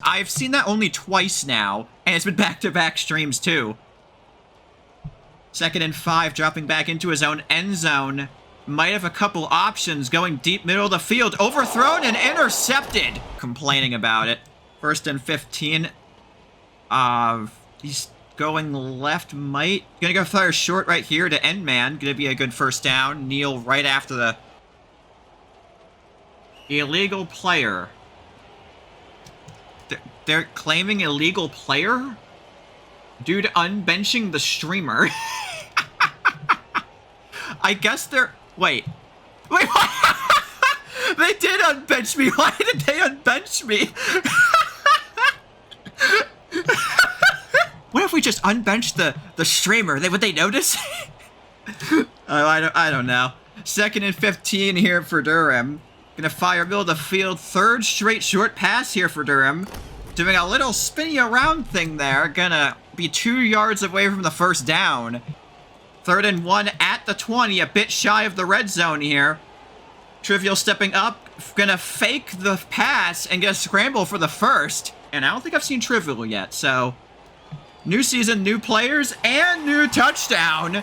I've seen that only twice now, and it's been back-to-back streams too. 2nd and 5, dropping back into his own end zone. Might have a couple options, going deep middle of the field, overthrown and intercepted. Complaining about it. 1st and 15. He's going left, gonna go fire short right here to end man. Gonna be a good first down. Kneel right after the illegal player. They're claiming illegal player? Dude unbenching the streamer. I guess they're... Wait, what? They did unbench me. Why did they unbench me? What if we just unbenched the streamer? Would they notice? I don't know. 2nd and 15 here for Durham. Gonna fire middle of the field. 3rd straight short pass here for Durham. Doing a little spinny around thing there. Gonna be 2 yards away from the first down. 3rd and 1 at the 20. A bit shy of the red zone here. Trivial stepping up. Gonna fake the pass and get a scramble for the first. And I don't think I've seen Trivial yet, so... New season, new players, and new touchdown.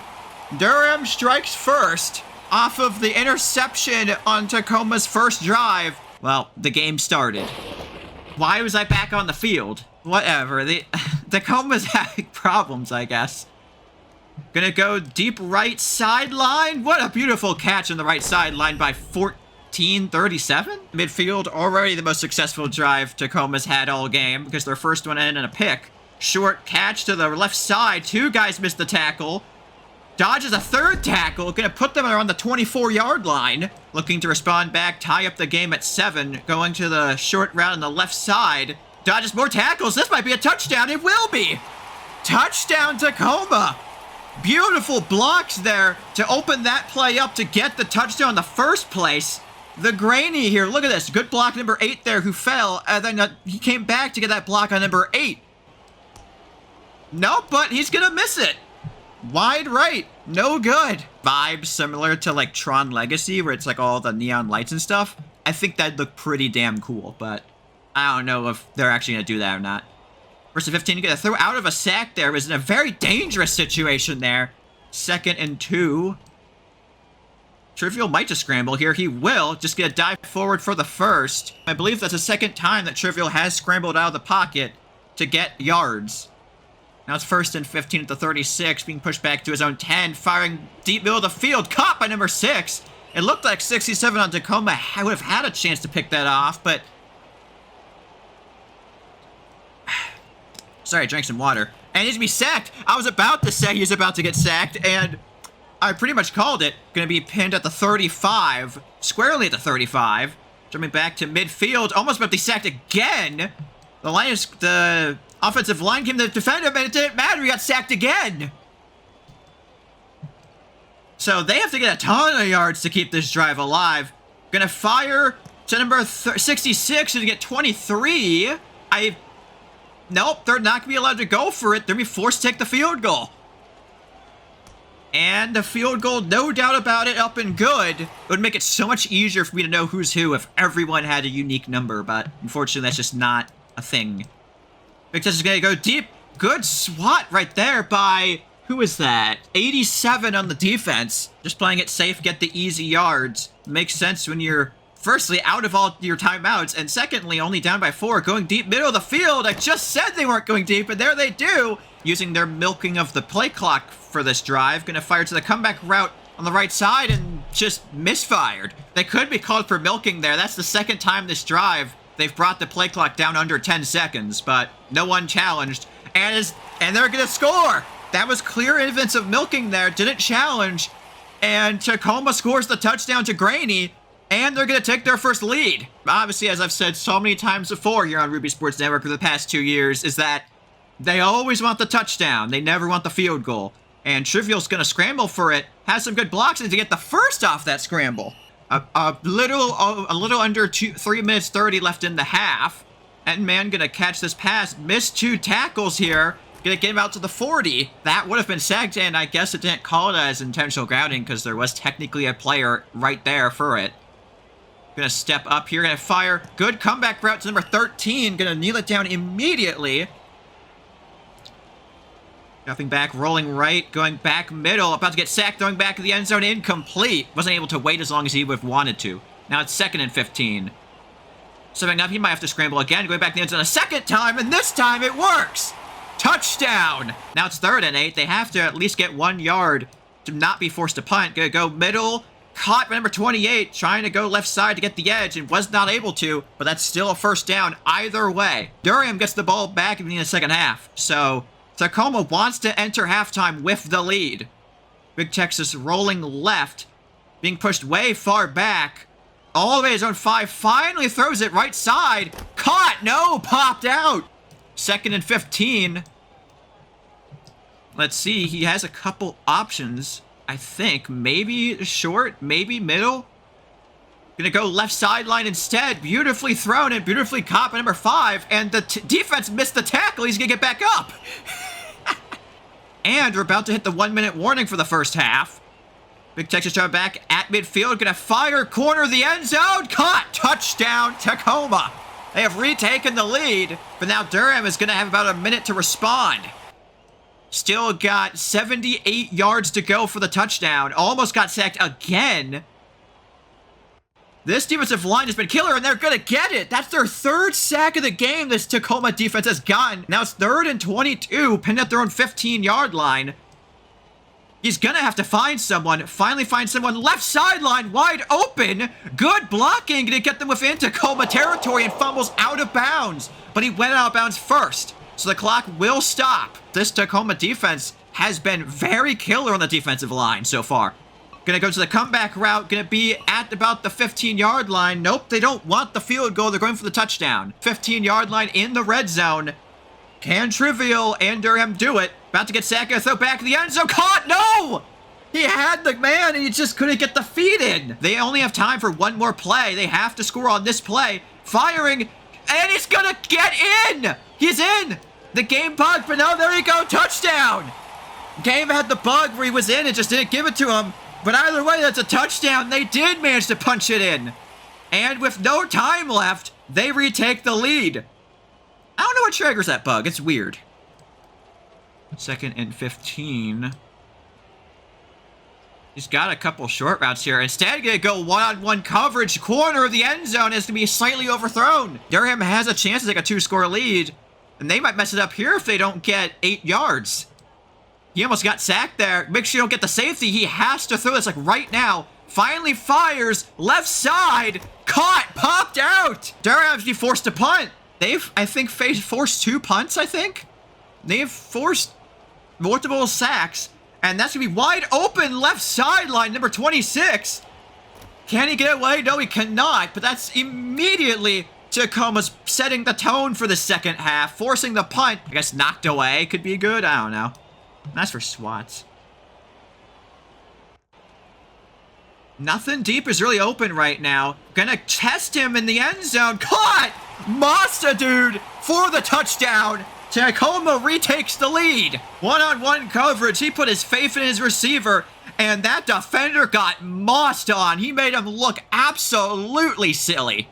Durham strikes first off of the interception on Tacoma's first drive. Well, the game started. Why was I back on the field? Whatever. Tacoma's having problems, I guess. Gonna go deep right sideline. What a beautiful catch on the right sideline by 14-37. Midfield, already the most successful drive Tacoma's had all game because their first one ended in a pick. Short catch to the left side. 2 guys missed the tackle. Dodges a 3rd tackle. Gonna put them around the 24-yard line. Looking to respond back. Tie up the game at 7. Going to the short route on the left side. Dodges more tackles. This might be a touchdown. It will be. Touchdown Tacoma. Beautiful blocks there to open that play up to get the touchdown in the first place. The Granny here. Look at this. Good block number 8 there who fell. And then he came back to get that block on number 8. Nope, but he's gonna miss it. Wide right. No good. Vibes similar to like Tron Legacy where it's like all the neon lights and stuff. I think that'd look pretty damn cool, but I don't know if they're actually gonna do that or not. 1st and 15, gonna throw out of a sack there. Was in a very dangerous situation there. 2nd and 2. Trivial might just scramble here. He will. Just gonna dive forward for the first. I believe that's the 2nd time that Trivial has scrambled out of the pocket to get yards. Now it's 1st and 15 at the 36, being pushed back to his own 10, firing deep middle of the field, caught by number 6. It looked like 67 on Tacoma would have had a chance to pick that off, but... Sorry, I drank some water. And he needs to be sacked. I was about to say he's about to get sacked, and I pretty much called it. Gonna be pinned at the 35, squarely at the 35. Jumping back to midfield, almost about to be sacked again. The offensive line came to defend him, and it didn't matter. He got sacked again. So they have to get a ton of yards to keep this drive alive. Gonna fire to number 66 to get 23. Nope, they're not gonna be allowed to go for it. They're gonna be forced to take the field goal. And the field goal, no doubt about it, up and good. It would make it so much easier for me to know who's who if everyone had a unique number, but unfortunately that's just not a thing. Big Touch is gonna go deep. Good swat right there by, who is that? 87 on the defense. Just playing it safe, get the easy yards. Makes sense when you're, firstly, out of all your timeouts, and secondly, only down by 4, going deep middle of the field. I just said they weren't going deep, and there they do. Using their milking of the play clock for this drive. Gonna fire to the comeback route on the right side and just misfired. They could be called for milking there. That's the 2nd time this drive they've brought the play clock down under 10 seconds, but no one challenged. And they're gonna score. That was clear evidence of milking there. Didn't challenge. And Tacoma scores the touchdown to Granny. And they're gonna take their first lead. Obviously, as I've said so many times before here on Ruby Sports Network for the past 2 years, is that they always want the touchdown. They never want the field goal. And Trivial's gonna scramble for it. Has some good blocks and to get the first off that scramble. A little under 3 minutes 30 left in the half. Endman gonna catch this pass. Missed 2 tackles here. Gonna get him out to the 40. That would have been sacked, and I guess it didn't call it as intentional grounding because there was technically a player right there for it. Gonna step up here, gonna fire. Good comeback route to number 13. Gonna kneel it down immediately. Dropping back, rolling right, going back middle. About to get sacked, throwing back to the end zone, incomplete. Wasn't able to wait as long as he would have wanted to. Now it's 2nd and 15. Stepping up, he might have to scramble again, going back to the end zone a second time, and this time it works! Touchdown! Now it's 3rd and 8. They have to at least get 1 yard to not be forced to punt. Gonna go middle. Caught by number 28, trying to go left side to get the edge and was not able to, but that's still a first down either way. Durham gets the ball back in the second half, so Tacoma wants to enter halftime with the lead. Big Texas rolling left, being pushed way far back, all the way to zone 5, finally throws it right side. Caught! No! Popped out! 2nd and 15. Let's see, he has a couple options. I think maybe short, maybe middle. Gonna go left sideline instead. Beautifully thrown and beautifully caught by number 5. And the defense missed the tackle. He's gonna get back up. And we're about to hit the 1-minute warning for the first half. Big Texas trying back at midfield. Gonna fire, corner the end zone. Caught. Touchdown, Tacoma. They have retaken the lead. But now Durham is gonna have about a minute to respond. Still got 78 yards to go for the touchdown. Almost got sacked again. This defensive line has been killer, and they're going to get it. That's their 3rd sack of the game this Tacoma defense has gotten. Now it's 3rd and 22, pinned at their own 15-yard line. He's going to have to find someone. Finally find someone left sideline, wide open. Good blocking to get them within Tacoma territory and fumbles out of bounds. But he went out of bounds first. So the clock will stop. This Tacoma defense has been very killer on the defensive line so far. Gonna go to the comeback route. Gonna be at about the 15-yard line. Nope, they don't want the field goal. They're going for the touchdown. 15-yard line in the red zone. Can Trivial and Durham do it? About to get sacked. Gonna throw back to the end zone. Caught! No! He had the man and he just couldn't get the feet in. They only have time for one more play. They have to score on this play. Firing. And he's gonna get in! He's in! The game bugged, but no, there you go, touchdown! Game had the bug where he was in and just didn't give it to him. But either way, that's a touchdown. They did manage to punch it in. And with no time left, they retake the lead. I don't know what triggers that bug. It's weird. 2nd and 15. He's got a couple short routes here. Instead, gonna go one-on-one coverage. Corner of the end zone is gonna be slightly overthrown. Durham has a chance to take a 2-score lead. And they might mess it up here if they don't get 8 yards. He almost got sacked there. Make sure you don't get the safety. He has to throw this like right now. Finally fires. Left side. Caught. Popped out. Durham's be forced to punt. They've, I think, forced 2 punts, I think. They've forced multiple sacks. And that's going to be wide open left sideline, number 26. Can he get away? No, he cannot. But that's immediately Tacoma's setting the tone for the second half. Forcing the punt. I guess knocked away could be good. I don't know. That's for swats. Nothing deep is really open right now. Gonna test him in the end zone. Caught! Masta, dude, for the touchdown. Tacoma retakes the lead. One-on-one coverage. He put his faith in his receiver, and that defender got mossed on. He made him look absolutely silly.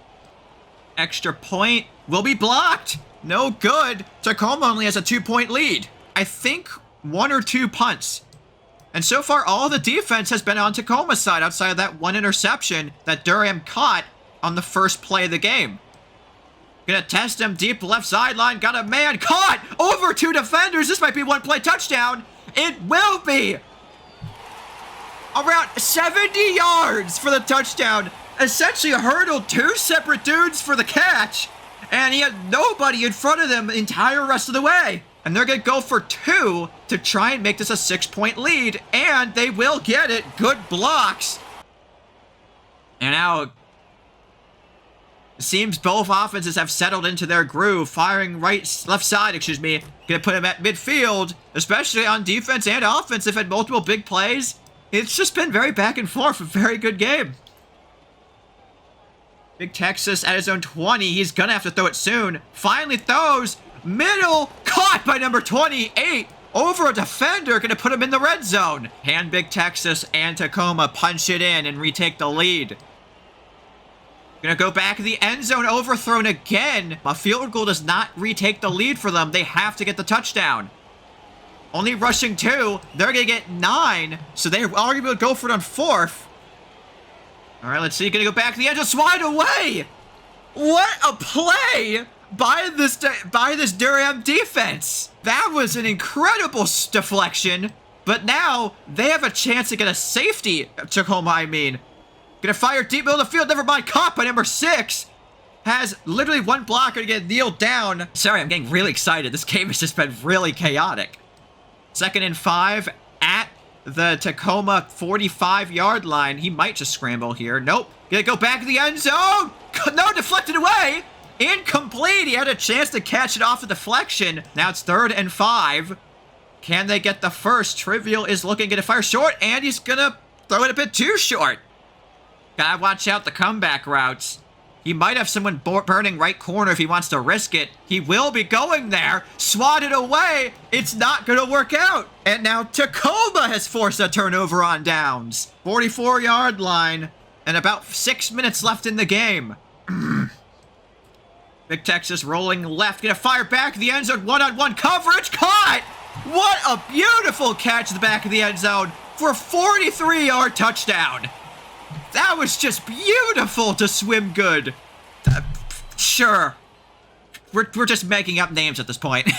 Extra point will be blocked. No good. Tacoma only has a 2-point lead. I think 1 or 2 punts. And so far, all the defense has been on Tacoma's side outside of that 1 interception that Durham caught on the first play of the game. Gonna test him deep left sideline. Got a man caught over 2 defenders. This might be 1-play touchdown. It will be. Around 70 yards for the touchdown. Essentially hurdled 2 separate dudes for the catch. And he had nobody in front of them the entire rest of the way. And they're going to go for 2 to try and make this a 6-point lead. And they will get it. Good blocks. And now it seems both offenses have settled into their groove. Firing left side, excuse me. Going to put him at midfield. Especially on defense and offense. They've had multiple big plays. It's just been very back and forth. A very good game. Big Texas at his own 20. He's going to have to throw it soon. Finally throws. Middle, caught by number 28, over a defender, gonna put him in the red zone. Can Big Texas and Tacoma punch it in and retake the lead? Gonna go back to the end zone, overthrown again. A field goal does not retake the lead for them. They have to get the touchdown. Only rushing 2. They're gonna get 9. So they're already able to go for it on 4th. All right, let's see. Gonna go back to the end zone, wide away. What a play by this Durham defense. That was an incredible deflection. But now they have a chance to get a safety. Tacoma, I mean. Gonna fire deep middle of the field. Never mind. Caught by number 6. Has literally one blocker to get kneeled down. Sorry, I'm getting really excited. This game has just been really chaotic. 2nd and 5 at the Tacoma 45-yard line. He might just scramble here. Nope. Gonna go back to the end zone. No, deflected away. Incomplete. He had a chance to catch it off the deflection. Now it's 3rd and 5. Can they get the first? Trivial is looking to fire short, and he's gonna throw it a bit too short. Gotta watch out the comeback routes. He might have someone burning right corner if he wants to risk it. He will be going there. Swatted away. It's not gonna work out. And now Tacoma has forced a turnover on downs. 44-yard line, and about 6 minutes left in the game. Big Texas rolling left. Gonna fire back the end zone. One-on-one coverage. Caught! What a beautiful catch at the back of the end zone for a 43-yard touchdown. That was just beautiful to swim good. Sure. We're just making up names at this point.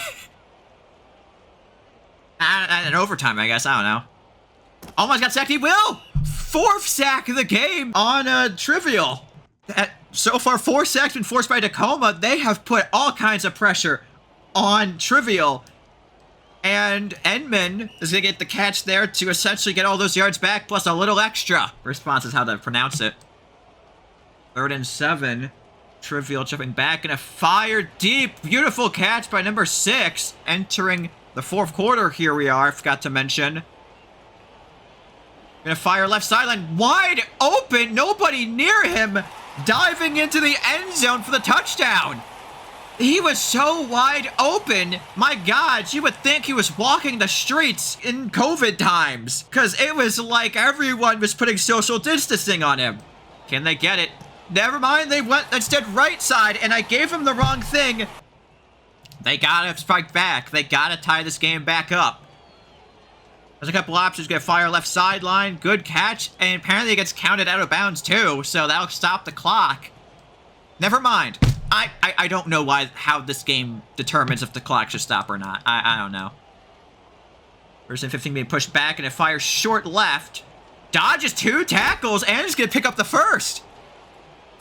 And overtime, I guess. I don't know. Almost got sacked. He will. 4th sack of the game on Trivial. So far, 4 sacks been forced by Tacoma. They have put all kinds of pressure on Trivial. And Edmond is going to get the catch there to essentially get all those yards back, plus a little extra. Response is how to pronounce it. 3rd and 7. Trivial jumping back, and a fire deep. Beautiful catch by number 6. Entering the 4th quarter, here we are. I forgot to mention. Gonna fire left sideline. Wide open. Nobody near him. Diving into the end zone for the touchdown. He was so wide open. My God, you would think he was walking the streets in COVID times. Because it was like everyone was putting social distancing on him. Can they get it? Never mind, they went instead right side, and I gave him the wrong thing. They gotta strike back. They gotta tie this game back up. There's a couple options. Gonna fire left sideline. Good catch. And apparently it gets counted out of bounds too, so that'll stop the clock. Never mind. I don't know how this game determines if the clock should stop or not. I don't know. 1st and 15 being pushed back, and it fires short left. Dodges 2 tackles, and is going to pick up the first.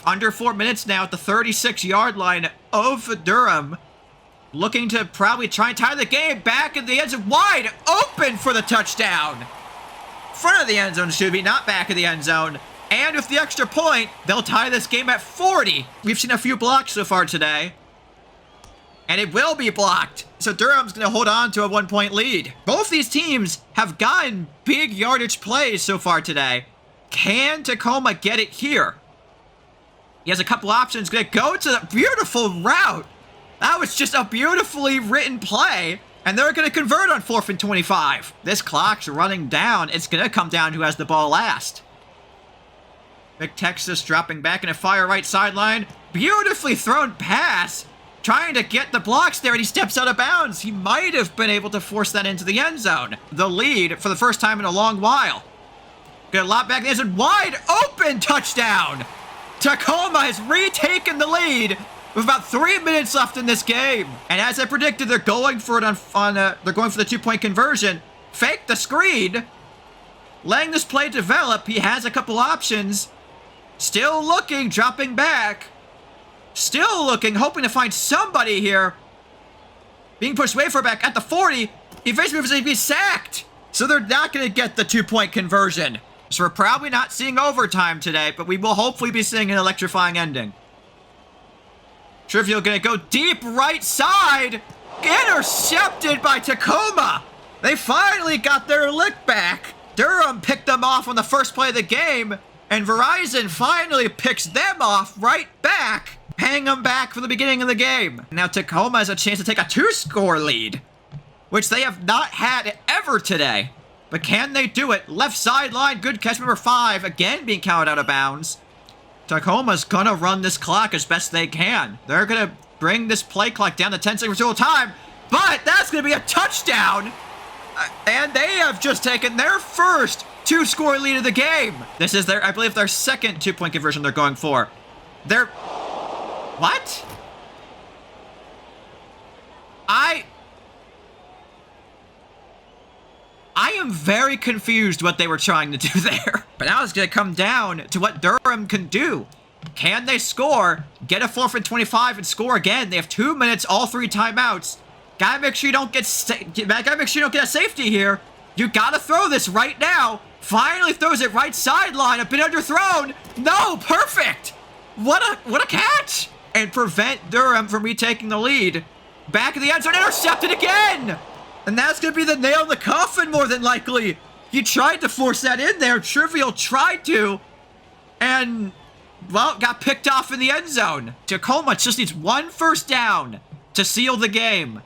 Under 4 minutes now at the 36-yard line of Durham. Looking to probably try and tie the game. Back in the end zone, wide open for the touchdown. Front of the end zone should be, not back of the end zone. And with the extra point, they'll tie this game at 40. We've seen a few blocks so far today. And it will be blocked. So Durham's going to hold on to a 1-point lead. Both these teams have gotten big yardage plays so far today. Can Tacoma get it here? He has a couple options. Going to go to the beautiful route. That was just a beautifully written play. And they're going to convert on 4th and 25. This clock's running down. It's going to come down who has the ball last. Big Texas dropping back in a fire right sideline. Beautifully thrown pass. Trying to get the blocks there, and he steps out of bounds. He might have been able to force that into the end zone. The lead for the first time in a long while. Gonna lob back the end zone. Wide open touchdown. Tacoma has retaken the lead with about 3 minutes left in this game. And as I predicted, they're going for it they're going for the 2-point conversion. Fake the screen. Letting this play develop. He has a couple options. Still looking, dropping back. Still looking, hoping to find somebody here. Being pushed way far back at the 40. He face moves and he's sacked. So they're not going to get the 2-point conversion. So we're probably not seeing overtime today, but we will hopefully be seeing an electrifying ending. Trivial going to go deep right side. Intercepted by Tacoma. They finally got their lick back. Durham picked them off on the first play of the game. And Verizon finally picks them off right back, paying them back from the beginning of the game. Now Tacoma has a chance to take a 2-score lead, which they have not had ever today. But can they do it? Left sideline, good catch number 5, again being counted out of bounds. Tacoma's gonna run this clock as best they can. They're gonna bring this play clock down to 10 seconds residual time, but that's gonna be a touchdown! And they have just taken their first 2-score lead of the game. This is I believe, their second 2-point conversion they're going for. What? I am very confused what they were trying to do there. But now it's going to come down to what Durham can do. Can they score, get a 4th and 25, and score again? They have 2 minutes, all 3 timeouts. Gotta make sure you don't get a safety here. You gotta throw this right now. Finally throws it right sideline. A bit underthrown. No, perfect. What a catch. And prevent Durham from retaking the lead. Back of the end zone, intercepted again. And that's going to be the nail in the coffin, more than likely. He tried to force that in there. Trivial tried to. And, well, got picked off in the end zone. Tacoma just needs 1 first down to seal the game.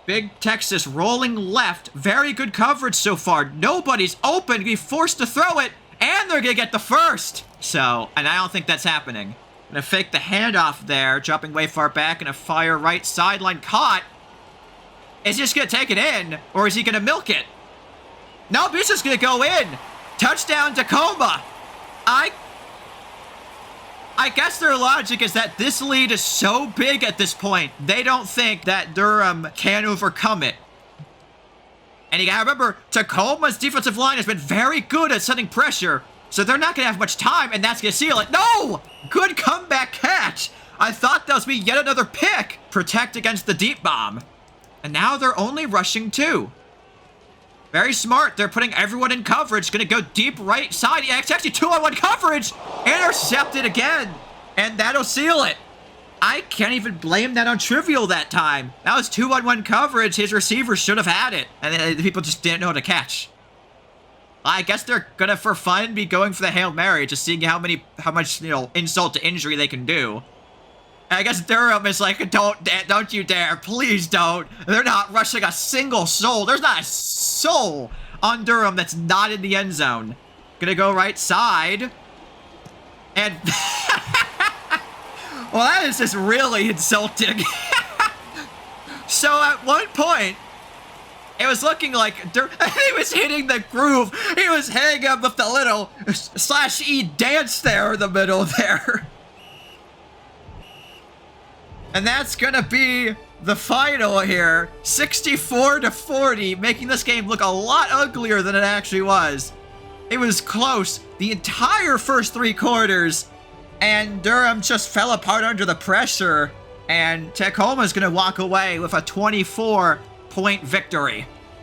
Big Texas rolling left. Very good coverage so far. Nobody's open. Be forced to throw it. And they're going to get the first. So, and I don't think that's happening. Going to fake the handoff there. Dropping way far back. And a fire right sideline. Caught. Is he just going to take it in, or is he going to milk it? Nope, he's just going to go in. Touchdown, Tacoma. I guess their logic is that this lead is so big at this point, they don't think that Durham can overcome it. And you got to remember, Tacoma's defensive line has been very good at setting pressure, so they're not going to have much time, and that's going to seal it. No! Good comeback catch. I thought that was be yet another pick. Protect against the deep bomb. And now they're only rushing 2. Very smart. They're putting everyone in coverage. Going to go deep right side. Yeah, it's actually 2-on-1 coverage. Intercepted again. And that'll seal it. I can't even blame that on Trivial that time. That was 2-on-1 coverage. His receivers should have had it. And the people just didn't know how to catch. I guess they're going to, for fun, be going for the Hail Mary. Just seeing how much, insult to injury they can do. I guess Durham is like, don't you dare, please don't. They're not rushing a single soul. There's not a soul on Durham that's not in the end zone. Gonna go right side. And, well, that is just really insulting. So at one point, it was looking like he was hitting the groove. He was hanging up with the little /E dance there in the middle there. And that's gonna be the final here. 64-40, making this game look a lot uglier than it actually was. It was close the entire first 3 quarters, and Durham just fell apart under the pressure, and Tacoma's gonna walk away with a 24-point victory.